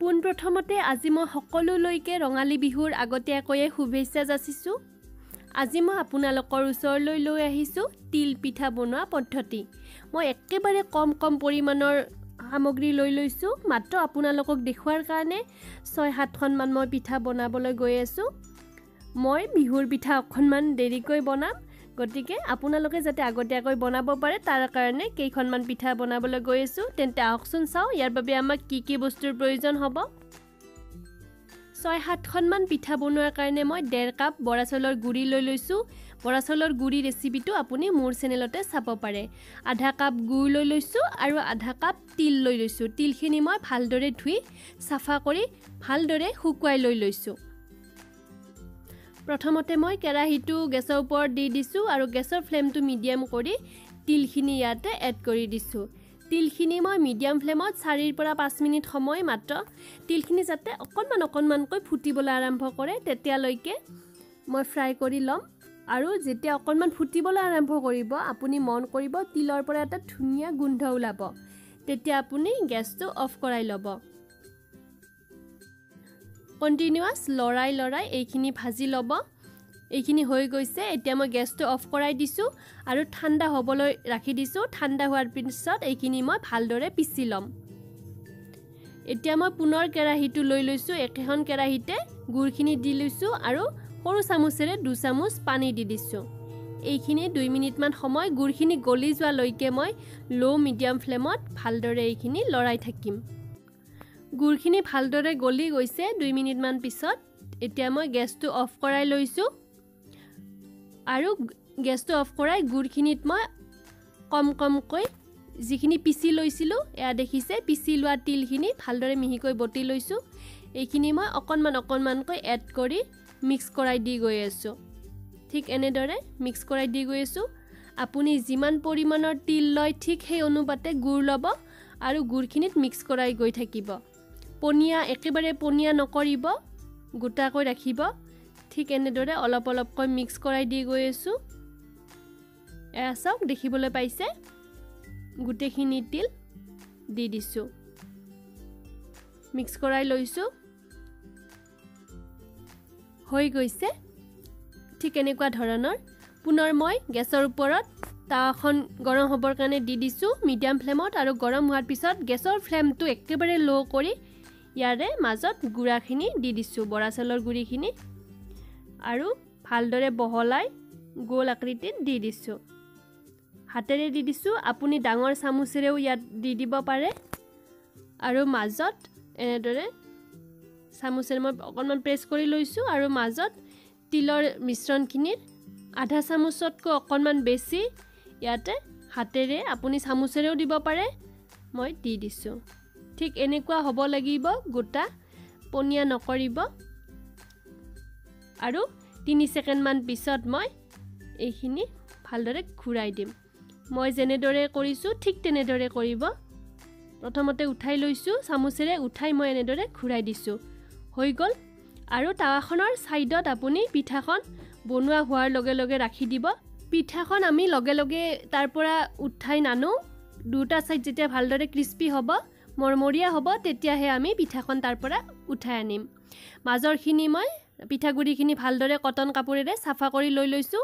পোনপ্ৰথমতে আজি মই সকলোলৈকে ৰঙালী বিহুৰ আগতীয়াকৈ শুভেচ্ছা যাচিছোঁ। আজি মই আপোনালোকৰ ওচৰলৈ লৈ আহিছোঁ তিল পিঠা বনোৱা পদ্ধতি। মই একেবাৰে কম পৰিমাণৰ সামগ্ৰী লৈ লৈছোঁ, মাত্ৰ আপোনালোকক দেখুৱাৰ কাৰণে ৬-৭খন মান মই পিঠা বনাবলৈ গৈ আছোঁ। মই বিহুৰ পিঠা অকণমান দেৰিকৈ বনাম, গতিকে আপোনালোকে যাতে আগতীয়াকৈ বনাব পাৰে তাৰ কাৰণে কেইখনমান পিঠা বনাবলৈ গৈ আছোঁ। তেন্তে আহকচোন চাওঁ ইয়াৰ বাবে আমাক কি বস্তুৰ প্ৰয়োজন হ'ব। ৬-৭খন মান পিঠা বনোৱাৰ কাৰণে মই ১.৫ কাপ বৰা চাউলৰ গুড়ি লৈ লৈছোঁ। বৰা চাউলৰ গুড়ি ৰেচিপিটো আপুনি মোৰ চেনেলতে চাব পাৰে। আধা কাপ গুড় লৈ লৈছোঁ আৰু আধা কাপ তিল লৈ লৈছোঁ। তিলখিনি মই ভালদৰে ধুই চাফা কৰি ভালদৰে শুকুৱাই লৈ লৈছোঁ। প্ৰথমতে মই কেৰাহীটো গেছৰ ওপৰত দি দিছোঁ আৰু গেছৰ ফ্লেমটো মিডিয়াম কৰি তিলখিনি ইয়াতে এড কৰি দিছোঁ। তিলখিনি মই মিডিয়াম ফ্লেমত ৪ৰ পৰা ৫ মিনিট সময় মাত্ৰ তিলখিনি যাতে অকণমানকৈ ফুটিবলৈ আৰম্ভ কৰে তেতিয়ালৈকে মই ফ্ৰাই কৰি ল'ম। আৰু যেতিয়া অকণমান ফুটিবলৈ আৰম্ভ কৰিব আপুনি মন কৰিব তিলৰ পৰা এটা ধুনীয়া গোন্ধ ওলাব, তেতিয়া আপুনি গেছটো অফ কৰাই ল'ব। কণ্টিনিউৱাছ লৰাই এইখিনি ভাজি ল'ব। এইখিনি হৈ গৈছে, এতিয়া মই গেছটো অফ কৰাই দিছোঁ আৰু ঠাণ্ডা হ'বলৈ ৰাখি দিছোঁ। ঠাণ্ডা হোৱাৰ পিছত এইখিনি মই ভালদৰে পিচি ল'ম। এতিয়া মই পুনৰ কেৰাহীটো লৈ লৈছোঁ। একেখন কেৰাহীতে গুড়খিনি দি লৈছোঁ আৰু সৰু চামুচেৰে ২ চামুচ পানী দি দিছোঁ। এইখিনি ২ মিনিটমান সময় গুড়খিনি গলি যোৱালৈকে মই ল' মিডিয়াম ফ্লেমত ভালদৰে এইখিনি লৰাই থাকিম। গুড়খিনি ভালদৰে গলি গৈছে ২ মিনিটমান পিছত। এতিয়া মই গেছটো অফ কৰাই লৈছোঁ আৰু গেছটো অফ কৰাই গুড়খিনিত মই কমকৈ যিখিনি পিচি লৈছিলোঁ, এয়া দেখিছে পিচি লোৱা তিলখিনি ভালদৰে মিহিকৈ বটি লৈছোঁ। এইখিনি মই অকণমানকৈ এড কৰি মিক্স কৰাই দি গৈ আছোঁ। ঠিক এনেদৰে মিক্স কৰাই দি গৈ আছোঁ। আপুনি যিমান পৰিমাণৰ তিল লয় ঠিক সেই অনুপাতে গুড় ল'ব আৰু গুড়খিনিত মিক্স কৰাই গৈ থাকিব। একেবাৰে পনীয়া নকৰিব, গোটাকৈ ৰাখিব। ঠিক এনেদৰে অলপকৈ মিক্স কৰাই দি গৈ আছোঁ। এয়া চাওক দেখিবলৈ পাইছে, গোটেইখিনি তিল দি দিছোঁ, মিক্স কৰাই লৈছোঁ। হৈ গৈছে ঠিক এনেকুৱা ধৰণৰ। পুনৰ মই গেছৰ ওপৰত তাৱাখন গৰম হ'বৰ কাৰণে দি দিছোঁ মিডিয়াম ফ্লেমত আৰু গৰম হোৱাৰ পিছত গেছৰ ফ্লেমটো একেবাৰে ল' কৰি ইয়াৰে মাজত গুড়াখিনি দি দিছোঁ, বৰা চাউলৰ গুড়িখিনি, আৰু ভালদৰে বহলাই গোল আকৃতিত দি দিছোঁ। হাতেৰে দি দিছোঁ, আপুনি ডাঙৰ চামুচেৰেও ইয়াত দি দিব পাৰে। আৰু মাজত এনেদৰে চামুচেৰে মই অকণমান প্ৰেছ কৰি লৈছোঁ আৰু মাজত তিলৰ মিশ্ৰণখিনিৰ আধা চামুচতকৈ অকণমান বেছি ইয়াতে হাতেৰে আপুনি চামুচেৰেও দিব পাৰে, মই দি দিছোঁ। ঠিক এনেকুৱা হ'ব লাগিব, গোটা পনীয়া নকৰিব। আৰু ৩ ছেকেণ্ডমান পিছত মই এইখিনি ভালদৰে ঘূৰাই দিম। মই যেনেদৰে কৰিছোঁ ঠিক তেনেদৰে কৰিব। প্ৰথমতে উঠাই লৈছোঁ চামুচেৰে, উঠাই মই এনেদৰে ঘূৰাই দিছোঁ। হৈ গ'ল। আৰু টাৱাখনৰ ছাইডত আপুনি পিঠাখন বনোৱা হোৱাৰ লগে ৰাখি দিব। পিঠাখন আমি লগে তাৰ পৰা উঠাই নানো। দুটা ছাইড যেতিয়া ভালদৰে ক্ৰিস্পি হ'ব, মৰমৰীয়া হ'ব, তেতিয়াহে আমি পিঠাখন তাৰ পৰা উঠাই আনিম। মাজৰখিনি মই পিঠাগুড়িখিনি ভালদৰে কটন কাপোৰেৰে চাফা কৰি লৈ লৈছোঁ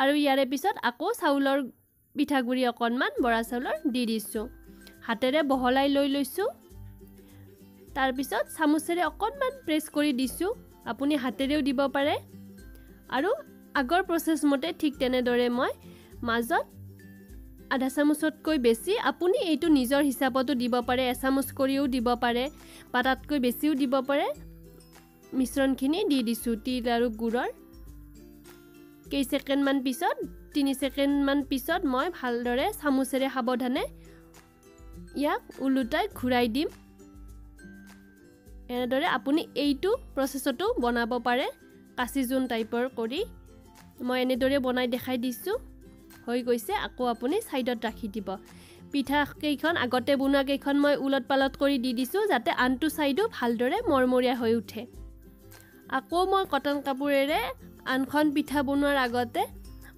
আৰু ইয়াৰে পিছত আকৌ চাউলৰ পিঠাগুড়ি অকণমান বৰা চাউলৰ দি দিছোঁ। হাতেৰে বহলাই লৈ লৈছোঁ। তাৰপিছত চামুচেৰে অকণমান প্ৰেছ কৰি দিছোঁ। আপুনি হাতেৰেও দিব পাৰে। আৰু আগৰ প্ৰচেছ মতে ঠিক তেনেদৰে মই মাজত আধা চামুচতকৈ বেছি, আপুনি এইটো নিজৰ হিচাপতো দিব পাৰে, এচামুচ কৰিও দিব পাৰে বা তাতকৈ বেছিও দিব পাৰে, মিশ্ৰণখিনি দি দিছোঁ তিল আৰু গুড়ৰ। কেইছেকেণ্ডমান পিছত ৩ ছেকেণ্ডমান পিছত মই ভালদৰে চামুচেৰে সাৱধানে ইয়াক ওলোটাই ঘূৰাই দিম। এনেদৰে আপুনি এইটো প্ৰচেছতো বনাব পাৰে, কাচি জোন টাইপৰ কৰি। মই এনেদৰে বনাই দেখাই দিছোঁ। হৈ গৈছে। আকৌ আপুনি ছাইডত ৰাখি দিব। পিঠা কেইখন আগতে বনোৱা কেইখন মই উলট পালট কৰি দি দিছোঁ যাতে আনটো ছাইডো ভালদৰে মৰমৰীয়া হৈ উঠে। আকৌ মই কটন কাপোৰেৰে আনখন পিঠা বনোৱাৰ আগতে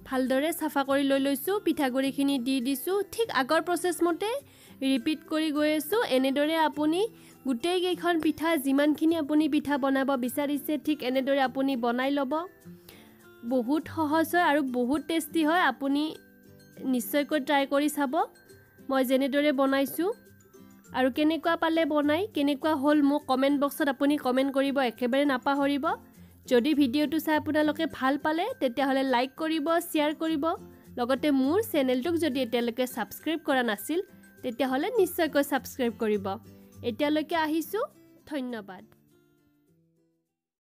ভালদৰে চাফা কৰি লৈ লৈছোঁ। পিঠাগুড়িখিনি দি দিছোঁ। ঠিক আগৰ প্ৰচেছ মতে ৰিপিট কৰি গৈ আছোঁ। এনেদৰে আপুনি গোটেই কেইখন পিঠা যিমানখিনি আপুনি পিঠা বনাব বিচাৰিছে ঠিক এনেদৰে আপুনি বনাই ল'ব বহুত সহজ হয় আৰু বহুত টেষ্টি হয় আপুনি নিশ্চয়কৈ ট্ৰাই কৰি চাব মই যেনেদৰে বনাইছোঁ আৰু কেনেকুৱা পালে বনাই কেনেকুৱা হ'ল মোক কমেন্ট বক্সত আপুনি কমেন্ট কৰিব একেবাৰে নাপাহৰিব যদি ভিডিঅ'টো চাই আপোনালোকে ভাল পালে তেতিয়াহ'লে লাইক কৰিব শ্বেয়াৰ কৰিব লগতে মোৰ চেনেলটোক যদি এতিয়ালৈকে সাবস্ক্ৰাইব কৰা নাছিল তেতিয়াহ'লে নিশ্চয়কৈ সাবস্ক্ৰাইব কৰিব এতিয়ালৈকে আহিছোঁ ধন্যবাদ